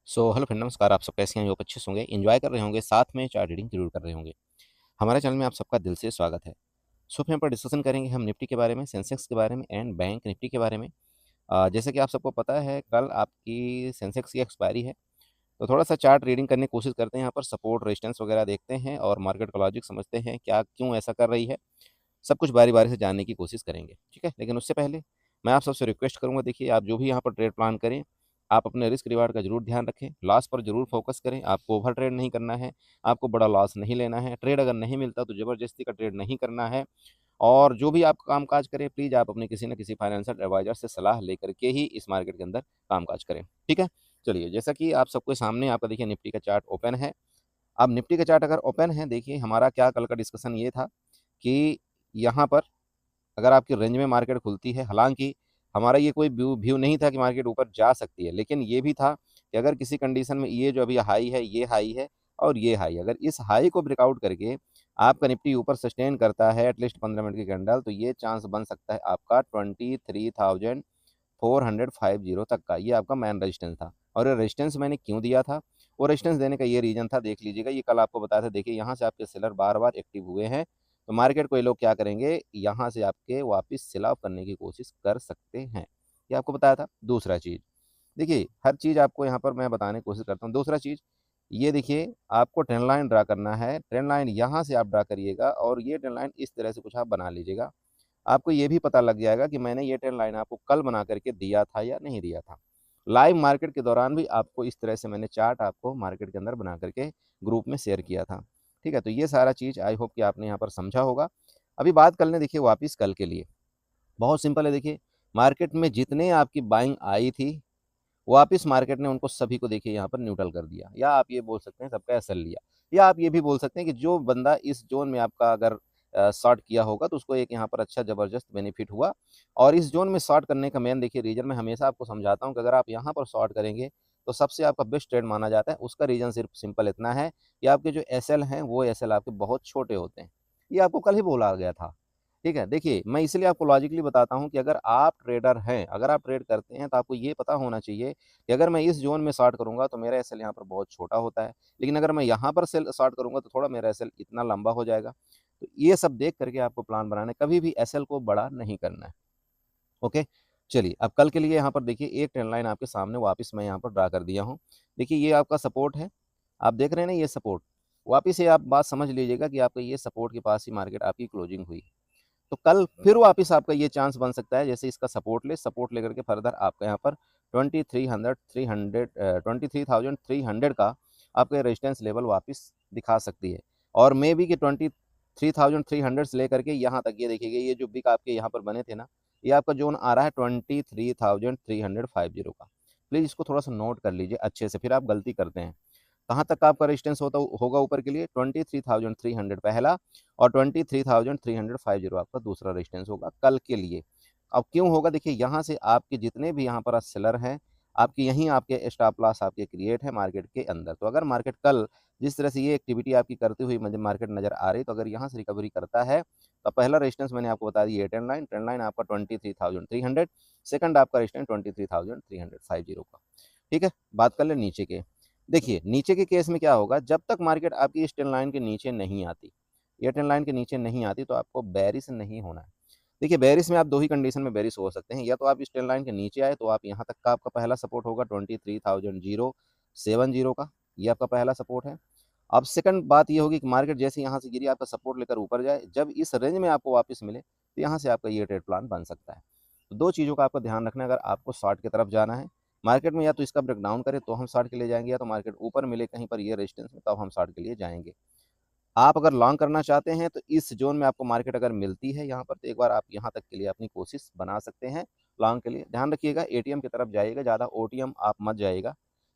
Hello friend, नमस्कार। आप सब कैसे हैं? जो अच्छे से होंगे, एंजॉय कर रहे होंगे, साथ में चार्ट रीडिंग जरूर कर रहे होंगे। हमारे चैनल में आप सबका दिल से स्वागत है। फिर यहाँ पर डिस्कशन करेंगे हम निफ्टी के बारे में, सेंसेक्स के बारे में एंड बैंक निफ्टी के बारे में। जैसे कि आप सबको पता है, कल आपकी सेंसेक्स की एक्सपायरी है, तो थोड़ा सा चार्ट रीडिंग करने की कोशिश करते हैं। यहाँ पर सपोर्ट रेजिस्टेंस वगैरह देखते हैं और मार्केट का लॉजिक समझते हैं, क्या क्यों ऐसा कर रही है। सब कुछ बारी बारी से जानने की कोशिश करेंगे, ठीक है। लेकिन उससे पहले मैं आप सबसे रिक्वेस्ट करूंगा, देखिए आप जो भी यहाँ पर ट्रेड प्लान करें, आप अपने रिस्क रिवार्ड का जरूर ध्यान रखें, लॉस पर जरूर फोकस करें। आपको ओवर ट्रेड नहीं करना है, आपको बड़ा लॉस नहीं लेना है। ट्रेड अगर नहीं मिलता तो ज़बरदस्ती का ट्रेड नहीं करना है। और जो भी आप काम काज करें, प्लीज़ आप अपने किसी न किसी फाइनेंशियल एडवाइजर से सलाह लेकर के ही इस मार्केट के अंदर काम काज करें, ठीक है। चलिए, जैसा कि आप सबके सामने आपका देखिए निफ्टी का चार्ट ओपन है। अब निफ्टी का चार्ट अगर ओपन है, देखिए हमारा क्या कल का डिस्कशन ये था कि यहाँ पर अगर आपकी रेंज में मार्केट खुलती है, हालांकि हमारा ये कोई व्यू व्यू नहीं था कि मार्केट ऊपर जा सकती है, लेकिन ये भी था कि अगर किसी कंडीशन में ये जो अभी हाई है, ये हाई है और ये हाई, अगर इस हाई को ब्रेकआउट करके आपका निफ्टी ऊपर सस्टेन करता है एटलीस्ट 15 मिनट की कैंडल, तो ये चांस बन सकता है आपका 23,450 तक का। ये आपका मैन रेजिस्टेंस था। और ये रेजिस्टेंस मैंने क्यों दिया था, वो रेजिस्टेंस देने का ये रीजन था, देख लीजिएगा। ये कल आपको बताया था, देखिए यहाँ से आपके सेलर बार बार एक्टिव हुए हैं, तो मार्केट को ये लोग क्या करेंगे, यहाँ से आपके वापस सेल ऑफ करने की कोशिश कर सकते हैं। ये आपको बताया था। दूसरा चीज़, देखिए हर चीज़ आपको यहाँ पर मैं बताने की कोशिश करता हूँ। दूसरा चीज़ ये देखिए, आपको ट्रेंड लाइन ड्रा करना है। ट्रेंड लाइन यहाँ से आप ड्रा करिएगा और ये ट्रेंड लाइन इस तरह से कुछ आप बना लीजिएगा। आपको ये भी पता लग जाएगा कि मैंने ये ट्रेंड लाइन आपको कल बना करके दिया था या नहीं दिया था। लाइव मार्केट के दौरान भी आपको इस तरह से मैंने चार्ट आपको मार्केट के अंदर बना करके ग्रुप में शेयर किया था, ठीक है। तो ये सारा चीज़ आई होप कि आपने यहाँ पर समझा होगा। अभी बात कर लें, देखिए वापस कल के लिए बहुत सिंपल है। देखिए मार्केट में जितने आपकी बाइंग आई थी, वापिस मार्केट ने उनको सभी को देखिए यहाँ पर न्यूट्रल कर दिया, या आप ये बोल सकते हैं सबका एसएल लिया, या आप ये भी बोल सकते हैं कि जो बंदा इस जोन में आपका अगर शॉर्ट किया होगा तो उसको एक यहाँ पर अच्छा जबरदस्त बेनिफिट हुआ। और इस जोन में शॉर्ट करने का मेन देखिए रीजन, मैं हमेशा आपको समझाता हूँ कि अगर आप यहाँ पर शॉर्ट करेंगे तो सबसे आपका बेस्ट ट्रेड माना जाता है। उसका रीजन सिर्फ सिंपल इतना है कि आपके जो एसएल हैं वो एसएल आपके बहुत छोटे होते हैं। ये आपको कल ही बोला गया था, ठीक है। देखिए मैं इसलिए आपको लॉजिकली बताता हूँ कि अगर आप ट्रेडर हैं, अगर आप ट्रेड करते हैं, तो आपको ये पता होना चाहिए कि अगर मैं इस जोन में शॉर्ट करूंगा तो मेरा एसएल यहाँ पर बहुत छोटा होता है, लेकिन अगर मैं यहाँ पर सेल शॉर्ट करूंगा तो थोड़ा मेरा एसएल इतना लंबा हो जाएगा। तो ये सब देख करके आपको प्लान बनाना है, कभी भी एसएल को बड़ा नहीं करना है। ओके, चलिए अब कल के लिए यहाँ पर देखिए एक ट्रेंड लाइन आपके सामने वापस मैं यहाँ पर ड्रा कर दिया हूँ। देखिए ये आपका सपोर्ट है, आप देख रहे हैं ना, ये सपोर्ट। वापिस ये आप बात समझ लीजिएगा कि आपका ये सपोर्ट के पास ही मार्केट आपकी क्लोजिंग हुई। तो कल फिर वापस आपका ये चांस बन सकता है, जैसे इसका सपोर्ट लेकर के फर्दर आपका यहाँ पर 23,300 का आपका रेजिस्टेंस लेवल वापस दिखा सकती है। और मे बी कि 23,300 से लेकर के यहाँ तक, ये देखिएगा ये जो बिग आपके यहाँ पर बने थे ना, ये आपका जोन आ रहा है 23,350 का। प्लीज़ इसको थोड़ा सा नोट कर लीजिए अच्छे से, फिर आप गलती करते हैं। कहाँ तक का आपका रेजिस्टेंस होगा ऊपर के लिए, 23,300 पहला, और 23,350 आपका दूसरा रेजिस्टेंस होगा कल के लिए। अब क्यों होगा, देखिए यहाँ से आपके जितने भी यहाँ पर सेलर हैं, आपके यहीं आपके स्टॉप लॉस आपके क्रिएट है मार्केट के अंदर। तो अगर मार्केट कल जिस तरह से ये एक्टिविटी आपकी करती हुई मुझे मार्केट नजर आ रही, तो अगर यहाँ से रिकवरी करता है तो पहला रेजिस्टेंस मैंने आपको बता दिया, ट्रेंड लाइन आपका 23,300, सेकंड आपका रेजिस्टेंस 23,350 का, ठीक है। बात कर ले नीचे के। देखिए नीचे के केस में क्या होगा, जब तक मार्केट आपकी इस ट्रेंड लाइन के नीचे नहीं आती, ये ट्रेंड लाइन के नीचे नहीं आती, तो आपको बेरिश नहीं होना है। देखिए बेरिश में आप दो ही कंडीशन में बेरिश हो सकते हैं, या तो आप इस ट्रेंड लाइन के नीचे आए, तो आप यहाँ तक का आपका पहला सपोर्ट होगा 23,070 का, ये आपका पहला सपोर्ट है। अब सेकंड बात ये होगी कि मार्केट जैसे यहाँ से गिरी, आपका सपोर्ट लेकर ऊपर जाए, जब इस रेंज में आपको वापस मिले, तो यहाँ से आपका ये ट्रेड प्लान बन सकता है। तो दो चीज़ों का आपको ध्यान रखना है, अगर आपको शॉर्ट की तरफ जाना है मार्केट में, या तो इसका ब्रेकडाउन करे तो हम शॉर्ट के लिए जाएंगे, या तो मार्केट ऊपर मिले कहीं पर ये रेजिस्टेंस में, तब हम शॉर्ट के लिए जाएंगे। आप अगर लॉन्ग करना चाहते हैं तो इस जोन में आपको मार्केट अगर मिलती है यहाँ पर, तो एक बार आप यहाँ तक के लिए अपनी कोशिश बना सकते हैं लॉन्ग के लिए। ध्यान रखिएगा एटीएम की तरफ जाइएगा, ज़्यादा ओटीएम आप मत जाइएगा,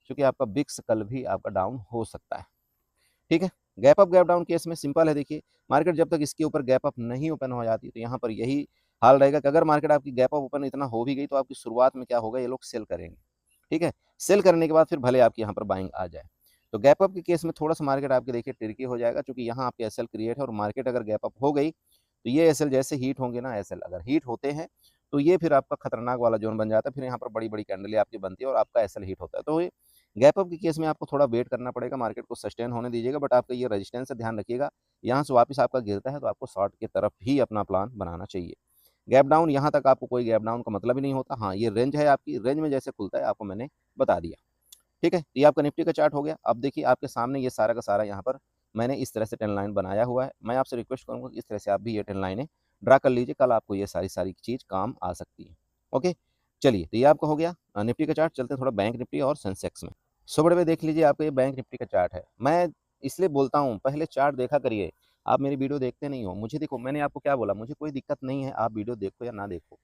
क्योंकि आपका बिक्स कल भी आपका डाउन हो सकता है, ठीक है। Gap up gap down case में सिंपल है, देखिए मार्केट जब तक इसके ऊपर गैप अप नहीं ओपन हो जाती, तो यहाँ पर यही हाल रहेगा कि अगर मार्केट आपकी गैप अप ओपन इतना हो भी गई, तो आपकी शुरुआत में क्या होगा, ये लोग सेल करेंगे, ठीक है। सेल करने के बाद फिर भले आपके यहाँ पर बाइंग आ जाए। तो गैप अप के केस में थोड़ा सा मार्केट आपके देखिए ट्रिकी हो जाएगा, क्योंकि यहाँ आपके एसएल क्रिएट है, और मार्केट अगर गैप अप हो गई तो ये एसएल जैसे हीट होंगे ना, एसएल अगर हीट होते हैं तो ये फिर आपका खतरनाक वाला जोन बन जाता है, फिर यहाँ पर बड़ी बड़ी कैंडलें आपकी बनती है और आपका एसएल हीट होता है। तो गैप अप के केस में आपको थोड़ा वेट करना पड़ेगा, मार्केट को सस्टेन होने दीजिएगा, बट आपका ये रेजिस्टेंस से ध्यान रखिएगा, यहाँ से वापस आपका गिरता है तो आपको शॉर्ट की तरफ ही अपना प्लान बनाना चाहिए। गैप डाउन, यहाँ तक आपको कोई गैप डाउन का मतलब ही नहीं होता। हाँ, ये रेंज है आपकी, रेंज में जैसे खुलता है आपको मैंने बता दिया। ठीक है, तो ये आपका निफ्टी का चार्ट हो गया। अब देखिए आपके सामने ये सारा का सारा यहाँ पर मैंने इस तरह से ट्रेंड लाइन बनाया हुआ है। मैं आपसे रिक्वेस्ट करूँगा कि इस तरह से आप भी ये ट्रेंड लाइनें ड्रा कर लीजिए, कल आपको ये सारी सारी चीज़ काम आ सकती है। ओके, चलिए, तो ये आपका हो गया निफ्टी का चार्ट। चलते हैं थोड़ा बैंक निफ्टी और सेंसेक्स में। सो बड़े भाई देख लीजिए, आपका ये बैंक निफ्टी का चार्ट है। मैं इसलिए बोलता हूँ पहले चार्ट देखा करिए, आप मेरी वीडियो देखते नहीं हो। मुझे देखो, मैंने आपको क्या बोला, मुझे कोई दिक्कत नहीं है आप वीडियो देखो या ना देखो,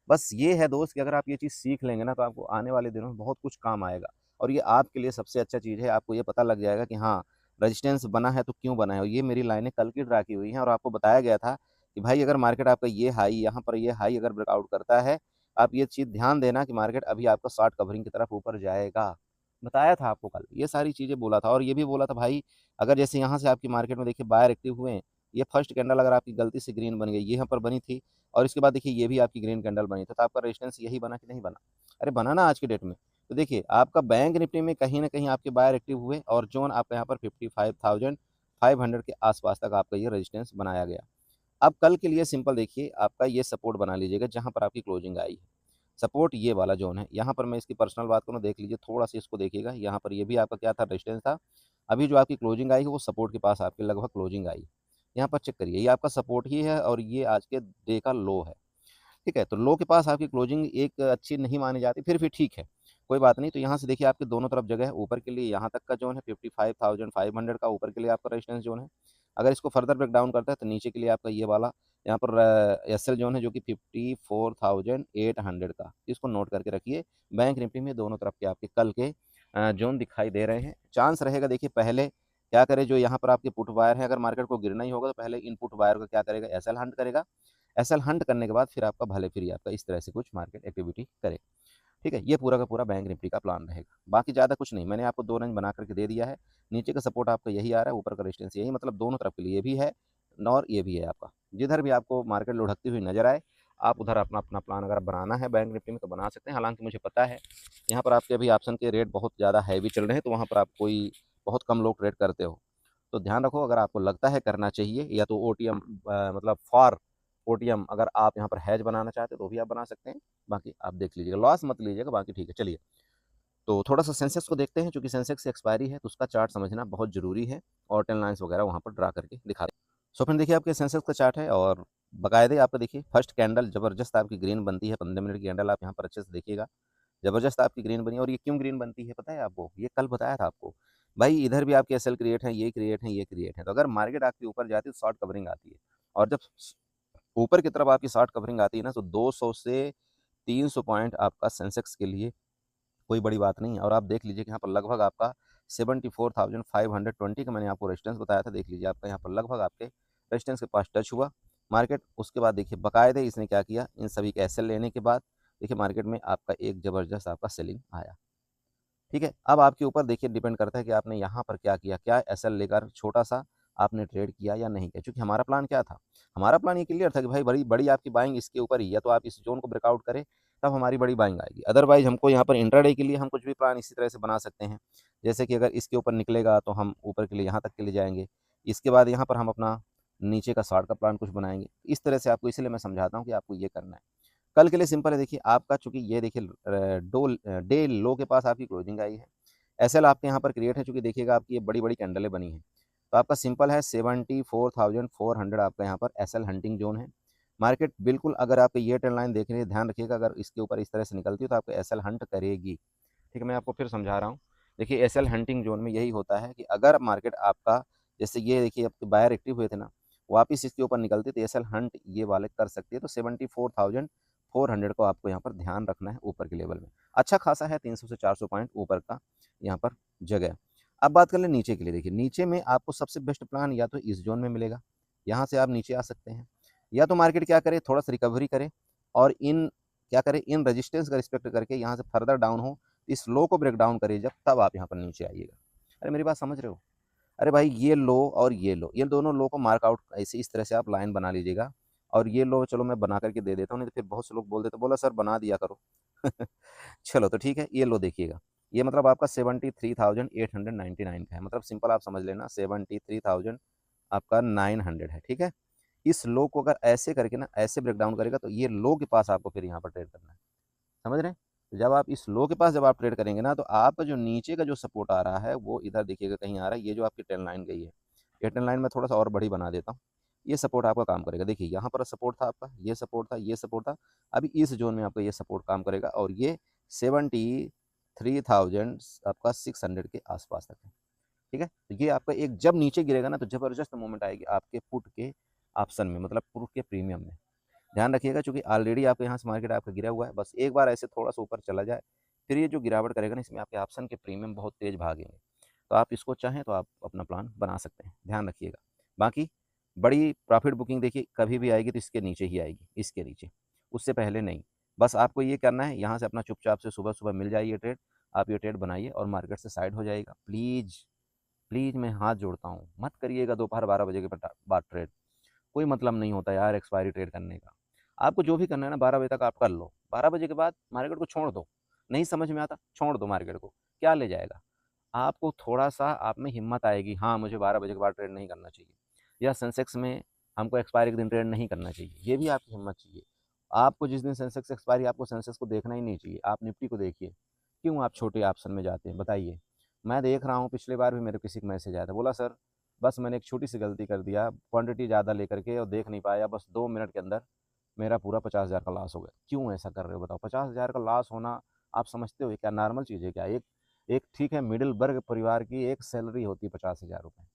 बस ये है दोस्त कि अगर आप ये चीज़ सीख लेंगे ना तो आपको आने वाले दिनों में बहुत कुछ काम आएगा। और ये आपके लिए सबसे अच्छा चीज़ है, आपको ये पता लग जाएगा कि हाँ, रेजिस्टेंस बना है तो क्यों बना है। और ये मेरी लाइनें कल की ड्रा की हुई हैं और आपको बताया गया था कि भाई अगर मार्केट आपका ये हाई, यहाँ पर ये हाई अगर ब्रेकआउट करता है, आप ये चीज़ ध्यान देना कि मार्केट अभी आपका शॉर्ट कवरिंग की तरफ ऊपर जाएगा। बताया था आपको कल, ये सारी चीज़ें बोला था। और ये भी बोला था भाई, अगर जैसे यहाँ से आपकी मार्केट में देखिए बायर एक्टिव हुए हैं, ये फर्स्ट कैंडल अगर आपकी गलती से ग्रीन बन गई, ये यहाँ पर बनी थी, और इसके बाद देखिए ये भी आपकी ग्रीन कैंडल बनी, तो आपका रेजिस्टेंस यही बना कि नहीं बना? अरे बना ना आज की डेट में। तो देखिए आपका बैंक निफ्टी में कहीं न कहीं आपके बायर एक्टिव हुए और ज़ोन आपका यहाँ पर 55,500 के आस-पास तक आपका ये रेजिस्टेंस बनाया गया। अब कल के लिए सिंपल देखिए, आपका ये सपोर्ट बना लीजिएगा जहाँ पर आपकी क्लोजिंग आई है। सपोर्ट ये वाला ज़ोन है, यहाँ पर मैं इसकी पर्सनल बात करूँ, देख लीजिए थोड़ा-सा इसको देखिएगा, यहाँ पर ये भी आपका क्या था, रेजिस्टेंस था। अभी जो आपकी क्लोजिंग आई है वो सपोर्ट के पास आपके लगभग क्लोजिंग आई। यहाँ पर चेक करिए, ये आपका सपोर्ट ही है और ये आज के डे का लो है। ठीक है, तो लो के पास आपकी क्लोजिंग एक अच्छी नहीं मानी जाती, फिर भी ठीक है, कोई बात नहीं। तो यहाँ से देखिए आपके दोनों तरफ जगह है, ऊपर के लिए यहाँ तक का ज़ोन है 55,500 का ऊपर के लिए आपका रेजिस्टेंस ज़ोन है। अगर इसको फर्दर ब्रेक डाउन करता है तो नीचे के लिए आपका ये वाला यहाँ पर एसएल ज़ोन है जो कि 54,800 का, इसको नोट करके रखिए। बैंक निफ्टी में दोनों तरफ के आपके कल के ज़ोन दिखाई दे रहे हैं। चांस रहेगा देखिए, पहले क्या करे, जो यहाँ पर आपके पुट वायर है, अगर मार्केट को गिरना ही होगा तो पहले इन पुट वायर को क्या करेगा, एसएल हंट करेगा। एसएल हंट करने के बाद फिर आपका भले फिर आपका इस तरह से कुछ मार्केट एक्टिविटी करे। ठीक है, ये पूरा का पूरा बैंक निफ्टी का प्लान रहेगा। बाकी ज़्यादा कुछ नहीं, मैंने आपको 2 रेंज बना करके दे दिया है। नीचे का सपोर्ट आपका यही आ रहा है, ऊपर का रेजिस्टेंस यही, मतलब दोनों तरफ के लिए ये भी है और ये भी है आपका। जिधर भी आपको मार्केट लुढ़कती हुई नज़र आए, आप उधर अपना अपना प्लान अगर बनाना है बैंक निफ्टी में तो बना सकते हैं। हालाँकि मुझे पता है यहाँ पर आपके अभी ऑप्शन के रेट बहुत ज़्यादा हैवी चल रहे हैं, तो वहाँ पर आप कोई बहुत कम लोग ट्रेड करते हो। तो ध्यान रखो, अगर आपको लगता है करना चाहिए या तो ओटीएम मतलब फॉर ओटीएम अगर आप यहाँ पर हैज बनाना चाहते हो तो भी आप बना सकते हैं। बाकी आप देख लीजिएगा, लॉस मत लीजिएगा, बाकी ठीक है। चलिए, तो थोड़ा-सा सेंसेक्स को देखते हैं, चूँकि सेंसेक्स की एक्सपायरी है तो उसका चार्ट समझना बहुत ज़रूरी है और ट्रेंड लाइन्स वगैरह वहाँ पर ड्रा करके दिखा दें। सो फ्रेंड देखिए, आपके सेंसेक्स का चार्ट है और बाकायदे आपका देखिए फर्स्ट कैंडल ज़बरदस्त आपकी ग्रीन बनती है, 15 मिनट की कैंडल आप यहाँ पर अच्छे से देखिएगा। ज़बरदस्त आपकी ग्रीन बनी और ये क्यों ग्रीन बनती है पता है आपको? ये कल बताया था आपको। भाई इधर भी आपके एसएल क्रिएट हैं, ये क्रिएट हैं, ये क्रिएट हैं। तो अगर मार्केट आपके ऊपर जाती है तो शॉर्ट कवरिंग आती है और जब ऊपर की तरफ आपकी शॉर्ट कवरिंग आती है ना, तो 200 से 300 पॉइंट आपका सेंसेक्स के लिए कोई बड़ी बात नहीं है। और आप देख लीजिए कि यहाँ पर लगभग आपका 74,520 का मैंने आपको रेजिस्टेंस बताया था। देख लीजिए आपका यहाँ पर लगभग आपके रेजिस्टेंस के पास टच हुआ मार्केट। उसके बाद देखिए बाकायदे इसने क्या किया, इन सभी के एसएल लेने के बाद देखिए मार्केट में आपका एक ज़बरदस्त आपका सेलिंग आया। ठीक है, अब आपके ऊपर देखिए डिपेंड करता है कि आपने यहाँ पर क्या किया, क्या एसएल लेकर छोटा-सा आपने ट्रेड किया या नहीं किया। क्योंकि हमारा प्लान क्या था? हमारा प्लान ये क्लियर था कि भाई बड़ी बड़ी आपकी बाइंग इसके ऊपर ही, या तो आप इस ज़ोन को ब्रेकआउट करें, तब हमारी बड़ी बाइंग आएगी। अदरवाइज़ हमको यहाँ पर इंट्राडे के लिए हम कुछ भी प्लान इसी तरह से बना सकते हैं। जैसे कि अगर इसके ऊपर निकलेगा तो हम ऊपर के लिए यहाँ तक के लिए जाएँगे। इसके बाद यहाँ पर हम अपना नीचे का शॉर्ट का प्लान कुछ बनाएँगे। इस तरह से आपको, इसलिए मैं समझाता हूँ कि आपको ये करना है। कल के लिए सिंपल है देखिए, आपका चूँकि ये देखिए डे लो के पास आपकी क्लोजिंग आई है। एसएल आपके यहाँ पर क्रिएट है, चूँकि देखिएगा आपकी ये बड़ी-बड़ी कैंडलें बनी हैं। तो आपका सिंपल है 74,400 आपका यहाँ पर एसएल हंटिंग ज़ोन है। मार्केट बिल्कुल, अगर आप ये ट्रेंड लाइन देख रहे हैं, ध्यान रखिएगा, अगर इसके ऊपर इस तरह से निकलती है तो आपको एसएल हंट करेगी। ठीक है, मैं आपको फिर समझा रहा हूँ। देखिए एसएल हंटिंग ज़ोन में यही होता है कि अगर मार्केट आपका, जैसे ये देखिए आपके बायर एक्टिव हुए थे ना, वापिस इसके ऊपर निकलती तो एसएल हंट ये वाले कर सकती है। तो 74,400 को आपको यहाँ पर ध्यान रखना है ऊपर के लेवल में। अच्छा खासा है, 300 से 400 पॉइंट ऊपर का यहाँ पर जगह। अब बात कर लें नीचे के लिए। देखिए नीचे में आपको सबसे बेस्ट प्लान या तो इस ज़ोन में मिलेगा, यहाँ से आप नीचे आ सकते हैं, या तो मार्केट क्या करे, थोड़ा-सा रिकवरी करे और इन क्या करे, इन रेजिस्टेंस का रिस्पेक्ट करके यहाँ से फर्दर डाउन हो, इस लो को ब्रेक डाउन करिए जब, तब आप यहाँ पर नीचे आइएगा। अरे मेरी बात समझ रहे हो? अरे भाई ये लो और ये लो, ये दोनों लो को मार्क आउट ऐसे इस तरह से आप लाइन बना लीजिएगा। और ये लो चलो मैं बना करके दे देता हूँ, नहीं तो फिर बहुत से लोग बोल देते, बोला सर बना दिया करो। चलो तो ठीक है, ये लो देखिएगा, ये मतलब आपका 73,899 का है, मतलब सिंपल आप समझ लेना 73,000 आपका 900 है, ठीक है। इस लो को अगर ऐसे करके ना ऐसे ब्रेक डाउन करेगा तो ये लो के पास आपको फिर यहाँ पर ट्रेड करना है, समझ रहे हैं। तो जब आप इस लो के पास जब आप ट्रेड करेंगे ना, तो आपका जो नीचे का जो सपोर्ट आ रहा है वो इधर देखिएगा कहीं आ रहा है, ये जो आपकी ट्रेंड लाइन गई है, ये ट्रेंड लाइन मैं थोड़ा सा और बड़ी बना देता हूँ। ये सपोर्ट आपका काम करेगा, देखिए यहाँ पर सपोर्ट था आपका, ये सपोर्ट था, ये सपोर्ट था। अभी इस जोन में आपका ये सपोर्ट काम करेगा और ये 73,000 आपका 600 के आसपास तक है, ठीक है। तो ये आपका एक जब नीचे गिरेगा ना तो जबरदस्त मूवमेंट आएगी आपके पुट के ऑप्शन में, मतलब पुट के प्रीमियम में। ध्यान रखिएगा, चूंकि ऑलरेडी आपके यहाँ से मार्केट आपका गिरा हुआ है, बस एक बार ऐसे थोड़ा सा ऊपर चला जाए, फिर ये जो गिरावट करेगा ना इसमें आपके ऑप्शन के प्रीमियम बहुत तेज भागेंगे। तो आप इसको चाहें तो आप अपना प्लान बना सकते हैं, ध्यान रखिएगा। बाकी बड़ी प्रॉफिट बुकिंग देखिए कभी भी आएगी तो इसके नीचे ही आएगी, इसके नीचे, उससे पहले नहीं। बस आपको ये करना है, यहाँ से अपना चुपचाप से सुबह सुबह मिल जाए ये ट्रेड, आप ये ट्रेड बनाइए और मार्केट से साइड हो जाएगा। प्लीज़ प्लीज़ मैं हाथ जोड़ता हूँ, मत करिएगा दोपहर 12 बजे के बाद ट्रेड। कोई मतलब नहीं होता यार एक्सपायरी ट्रेड करने का। आपको जो भी करना है ना 12 बजे तक आप कर लो, 12 बजे के बाद मार्केट को छोड़ दो। नहीं समझ में आता छोड़ दो मार्केट को, क्या ले जाएगा। आपको थोड़ा-सा आप में हिम्मत आएगी, हाँ, मुझे 12 बजे के बाद ट्रेड नहीं करना चाहिए, या सेंसेक्स में हमको एक्सपायरी के दिन ट्रेड नहीं करना चाहिए, ये भी आपकी हिम्मत चाहिए। आपको जिस दिन सेंसेक्स एक्सपायरी आपको सेंसेक्स को देखना ही नहीं चाहिए, आप निफ्टी को देखिए। क्यों आप छोटे ऑप्शन में जाते हैं बताइए? मैं देख रहा हूँ पिछली बार भी मेरे किसी का मैसेज आया था, बोला सर बस मैंने एक छोटी सी गलती कर दिया, क्वांटिटी ज़्यादा लेकर के और देख नहीं पाया, बस 2 मिनट के अंदर मेरा पूरा 50,000 का लॉस हो गया। क्यों ऐसा कर रहे हो बताओ? 50,000 का लॉस होना आप समझते हो ये क्या नॉर्मल चीज़ है क्या? एक एक ठीक है मिडिल वर्ग परिवार की एक सैलरी होती है 50,000 रुपये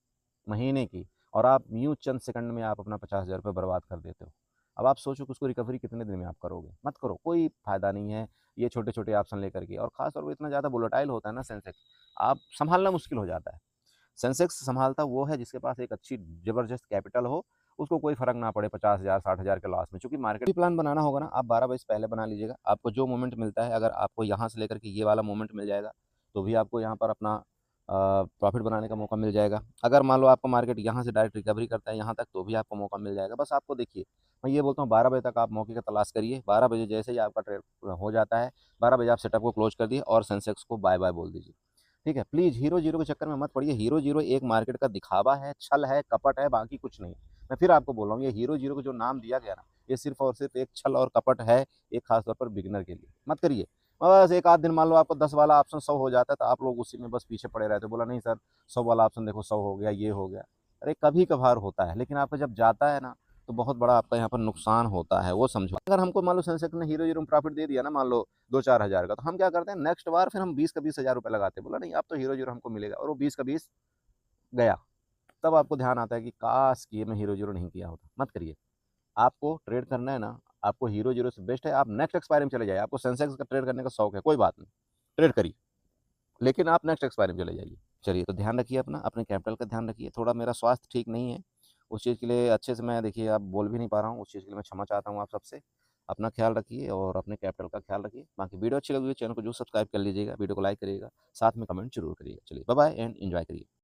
महीने की, और आप यूँ चंद सेकंड में आप अपना 50,000 रुपये बर्बाद कर देते हो। अब आप सोचो कि उसको रिकवरी कितने दिन में आप करोगे? मत करो, कोई फ़ायदा नहीं है ये छोटे-छोटे ऑप्शन लेकर के, और ख़ास तौर पे इतना ज़्यादा वोलेटाइल होता है ना सेंसेक्स, आप सँभालना मुश्किल हो जाता है। सेंसेक्स सँभालता वो है जिसके पास एक अच्छी ज़बरदस्त कैपिटल हो, उसको कोई फ़र्क ना पड़े 50,000 60,000 के लॉस में। चूँकि मार्केट भी प्लान बनाना होगा ना, आप 12 बजे से पहले बना लीजिएगा। आपको जो मोमेंट मिलता है, अगर आपको यहाँ से लेकर के ये वाला मोमेंट मिल जाएगा, तो भी आपको यहाँ पर अपना प्रॉफ़िट बनाने का मौका मिल जाएगा। अगर मान लो आपका मार्केट यहाँ से डायरेक्ट रिकवरी करता है यहाँ तक, तो भी आपको मौका मिल जाएगा। बस आपको देखिए, मैं ये बोलता हूँ 12 बजे तक आप मौके का तलाश करिए। 12 बजे जैसे ही आपका ट्रेड हो जाता है, 12 बजे आप सेटअप को क्लोज़ कर दिए और सेंसेक्स को बाय-बाय बोल दीजिए। ठीक है? प्लीज़ हीरो-ज़ीरो के चक्कर में मत पड़िए। हीरो-ज़ीरो एक मार्केट का दिखावा है, छल है, कपट है, बाकी कुछ नहीं। मैं फिर आपको बोल रहा हूँ, ये हीरो-ज़ीरो को जो नाम दिया गया ना, ये सिर्फ़ और सिर्फ़ एक छल और कपट है, एक ख़ास तौर पर बिगिनर के लिए। मत करिए। बस एक आध दिन मान लो आपको 10 वाला ऑप्शन 100 हो जाता है, तो आप लोग उसी में बस पीछे पड़े रहते हो। बोला नहीं सर 100 वाला ऑप्शन देखो 100 हो गया, ये हो गया। अरे कभी-कभार होता है, लेकिन आपका जब जाता है ना, तो बहुत बड़ा आपका यहाँ पर नुकसान होता है, वो समझो। अगर हमको मान लो सेंसेक्स ने हीरो-ज़ीरो में प्रॉफ़िट दे दिया ना मान लो 2-4 हज़ार का, तो हम क्या करते हैं नेक्स्ट बार फिर हम 20 का 20,000 रुपए लगाते हैं। बोला नहीं अब तो हीरो-ज़ीरो हमको मिलेगा, और वो 20 का 20 गया। तब आपको ध्यान आता है कि काश कि ये मैं हीरो-ज़ीरो नहीं किया होता। मत करिए। आपको ट्रेड करना है ना, आपको हीरो-ज़ीरो से बेस्ट है आप नेक्स्ट एक्सपायरी में चले जाइए। आपको सेंसेक्स का ट्रेड करने का शौक है, कोई बात नहीं, ट्रेड करिए। लेकिन आप नेक्स्ट एक्सपायरी में चले जाइए। चलिए, तो ध्यान रखिए अपना, अपने कैपिटल का ध्यान रखिए। थोड़ा मेरा स्वास्थ्य ठीक नहीं है, उस चीज़ के लिए अच्छे से मैं देखिए अब बोल भी नहीं पा रहा हूँ, उस चीज़ के लिए मैं क्षमा चाहता हूँ आप सबसे। अपना ख़्याल रखिए और अपने कैपिटल का ख़्याल रखिए। बाकी वीडियो अच्छी लगी हो चैनल को ज़रूर सब्सक्राइब कर लीजिएगा, वीडियो को लाइक करिएगा, साथ में कमेंट ज़रूर करिएगा। चलिए बाय-बाय एंड एन्जॉय करिए।